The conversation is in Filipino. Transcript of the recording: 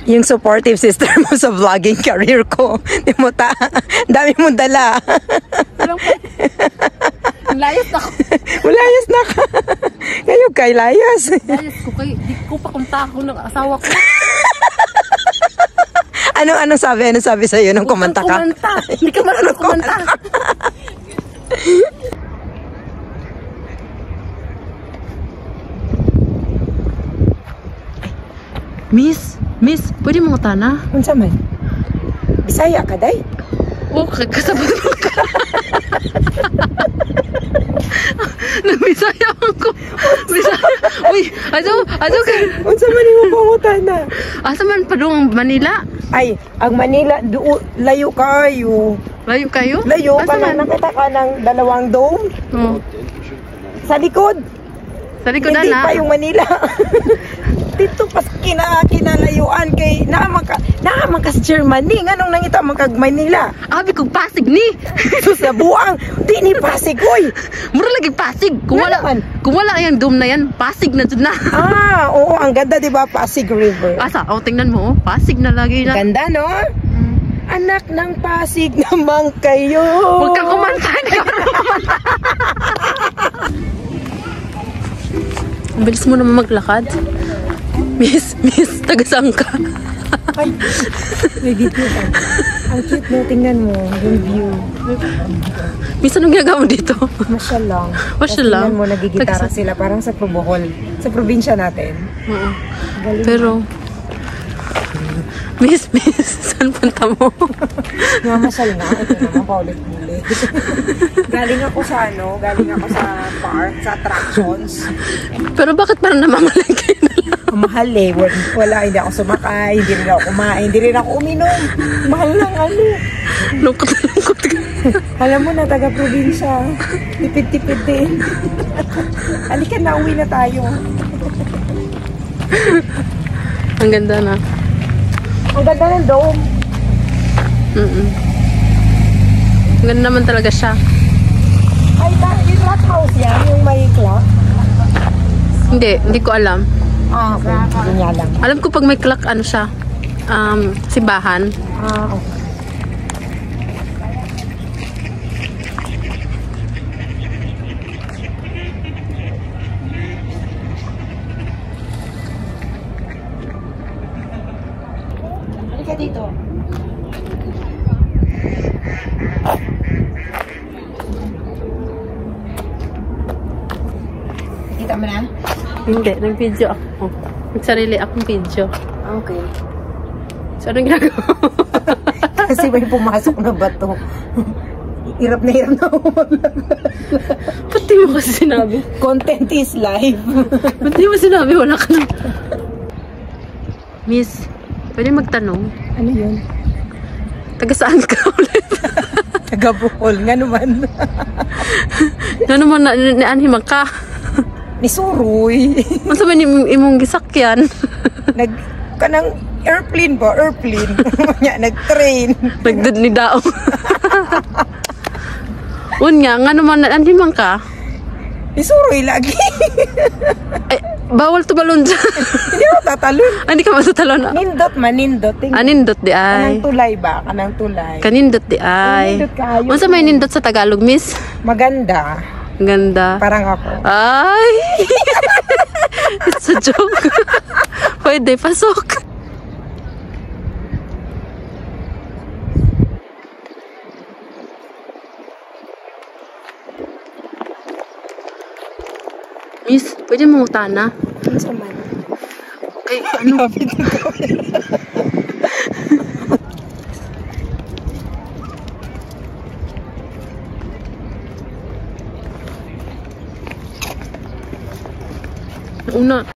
Yung supportive sister mo sa vlogging career ko. Di mo dami mong dala. Layas na ako. Layas na ka. Ngayon kay layas. Layas ko kay, di ko pa kunta ako ng asawa ko. Anong sabi? Ano sabi sa'yo nung kumanta ka? Hindi ka marunong kumanta. Miss, pwede mo tana? Unsa man? Bisaya ka, day? Oo, kasabot mo ka. Nagbisaya ko. Bisaya. Uy, aso ka. Unsa man mo pangutana? Asa man pa doon Manila? Ay, ang Manila, layo kayo. Layo kayo? Layo ka na, nakita ka ng dalawang dome? Oo. Sa likod. Sa likod Hindi na. pa yung Manila. Dito pas kinalayuan kay naman ka sa Germany nganong nangita man kag Manila. Abi kog Pasig ni. Sa buang di ni Pasig oy. Mura lagi Pasig. Kung wala yang dome na yan, Pasig na jud na. Oo, ang ganda 'di ba Pasig River. Asa, tingnan mo, Pasig na lagi na. Ganda no? Anak ng Pasig naman kayo. Huwag kang kumanta, hindi ka kumanta. Ang bilis mo naman maglakad. Miss, tagasang ka. Ay, dito ka. Ang cute mo, tingnan mo, yung view. Miss, anong ginagawa mo dito? Masya lang. Masya lang. Tingnan mo, nagigitara sila, parang sa Bohol. Sa probinsya natin. Oo. Pero, Miss, saan punta mo? Mamasal na. Ito naman, paulit-ulit. Galing ako sa park, sa attractions. Pero bakit parang namamalengke na lang? Mahal eh. Wala, hindi ako sumakay, hindi rin ako kumain, hindi rin ako uminom. Mahal lang ano. Lungkot ka. Alam mo na, taga-probinsya. Tipid-tipid din. Halika na, uwi na tayo. Ang ganda na. Ang ganda ng dome. Ang ganda naman talaga siya. Ay, yung clock house yan, yung may clock. Hindi ko alam. Okay. Hindi niya alam. Alam ko pag may clock, ano siya, simbahan. Okay. Halika dito. Kita mo na? Hindi, nag-video ako. Nagsarili akong video. Okay. So, anong ginagawa? Kasi may pumasok na bato. Hirap na ako maglakad. Ba't di mo kasi sinabi? Content is life. Ba't di mo sinabi? Wala ka na. Miss, pwede magtanong? Ano yun? Taga saan ka ulit? Taga Bohol. Nga naman. Nga naman, naanhiman ka. Ni Suroy. Masa man imong gisakyan? Kanang airplane ba? Airplane. Nag-train. Nagdud ni Dao. Unya, nga naman, naanhiman ka? Ni Suroy lagi. Ay, bawal tumalon dyan. Hindi ako tatalon. Hindi ka matatalon. Nindot man, nindot. Nindot di ay. Kanang tulay ba? Kanang tulay. Kanindot di ay. Nindot kayo. Masa may nindot sa Tagalog, miss? Maganda. Ganda. Parang ako. Ay! It's a joke. Pwede, pasok. Miss, pwede mo utana? Ano sa man? Ay, ano? Una.